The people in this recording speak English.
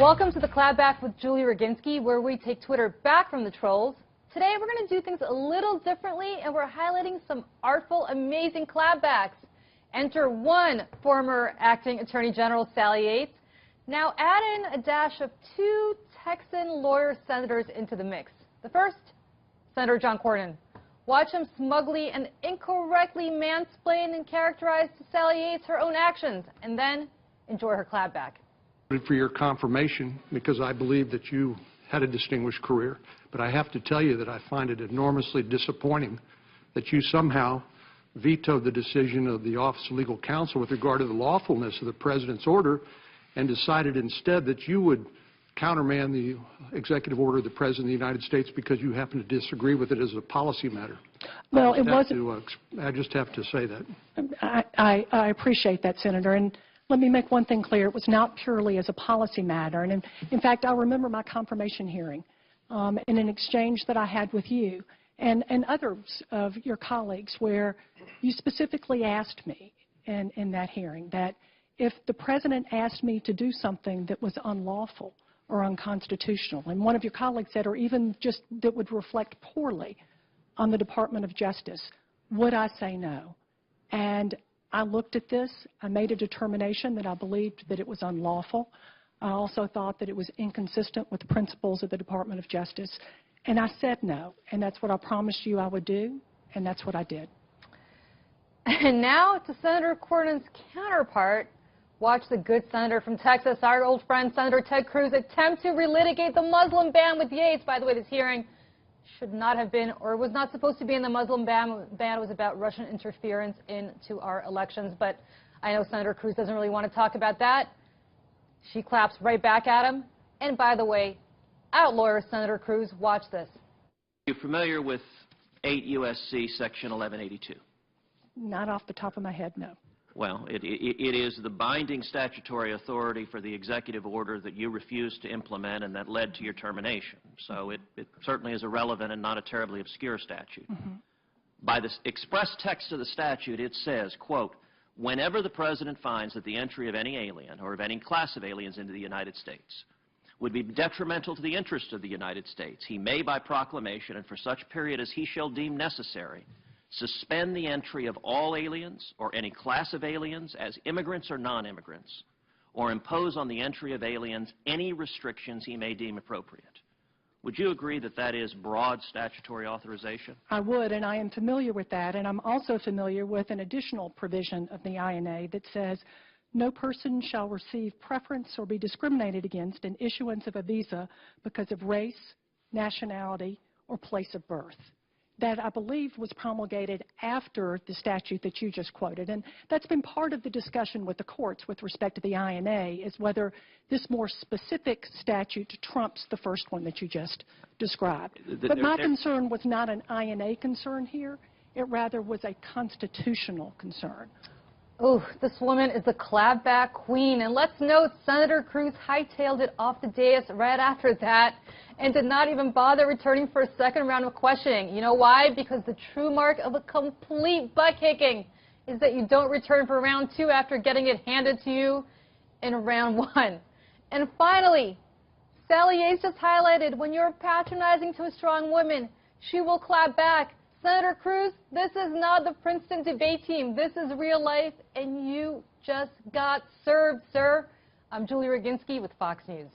Welcome to the Clapbacks with Julie Roginsky, where we take Twitter back from the trolls. Today we're going to do things a little differently, and we're highlighting some artful, amazing clapbacks. Enter one former acting Attorney General, Sally Yates. Now add in a dash of two Texan lawyer senators into the mix. The first, Senator John Cornyn. Watch him smugly and incorrectly mansplain and characterize to Sally Yates her own actions, and then enjoy her clapback. For your confirmation, because I believe that you had a distinguished career, but I have to tell you that I find it enormously disappointing that you somehow vetoed the decision of the Office of Legal Counsel with regard to the lawfulness of the President's order and decided instead that you would countermand the executive order of the President of the United States because you happen to disagree with it as a policy matter. Well, it wasn't. I just have to say that. I appreciate that, Senator. And let me make one thing clear. It was not purely as a policy matter. And in fact, I remember my confirmation hearing in an exchange that I had with you and others of your colleagues where you specifically asked me in that hearing that if the President asked me to do something that was unlawful or unconstitutional, and one of your colleagues said, or even just that would reflect poorly on the Department of Justice, would I say no? And I looked at this. I made a determination that I believed that it was unlawful. I also thought that it was inconsistent with the principles of the Department of Justice. And I said no. And that's what I promised you I would do, and that's what I did. And now to Senator Cornyn's counterpart. Watch the good senator from Texas, our old friend Senator Ted Cruz, attempt to relitigate the Muslim ban with Yates. By the way, this hearing should not have been, or was not supposed to be in the Muslim ban. Ban was about Russian interference into our elections. But I know Senator Cruz doesn't really want to talk about that. She claps right back at him. And by the way, outlawyer Senator Cruz, watch this. Are you familiar with 8 U.S.C. Section 1182? Not off the top of my head, no. Well, it is the binding statutory authority for the executive order that you refused to implement and that led to your termination. So it certainly is a relevant and not a terribly obscure statute. By the express text of the statute, it says, quote, whenever the President finds that the entry of any alien or of any class of aliens into the United States would be detrimental to the interest of the United States, he may by proclamation and for such period as he shall deem necessary suspend the entry of all aliens or any class of aliens as immigrants or non-immigrants, or impose on the entry of aliens any restrictions he may deem appropriate. Would you agree that that is broad statutory authorization? I would, and I am familiar with that, and I'm also familiar with an additional provision of the INA that says no person shall receive preference or be discriminated against in issuance of a visa because of race, nationality, or place of birth. That I believe was promulgated after the statute that you just quoted. And that's been part of the discussion with the courts with respect to the INA, is whether this more specific statute trumps the first one that you just described. But my concern was not an INA concern here. It rather was a constitutional concern. Oh, this woman is the clapback queen. And let's note, Senator Cruz hightailed it off the dais right after that and did not even bother returning for a second round of questioning. You know why? Because the true mark of a complete butt-kicking is that you don't return for round two after getting it handed to you in round one. And finally, Sally Yates just highlighted, when you're patronizing to a strong woman, she will clap back. Senator Cruz, this is not the Princeton debate team. This is real life, and you just got served, sir. I'm Julie Roginsky with Fox News.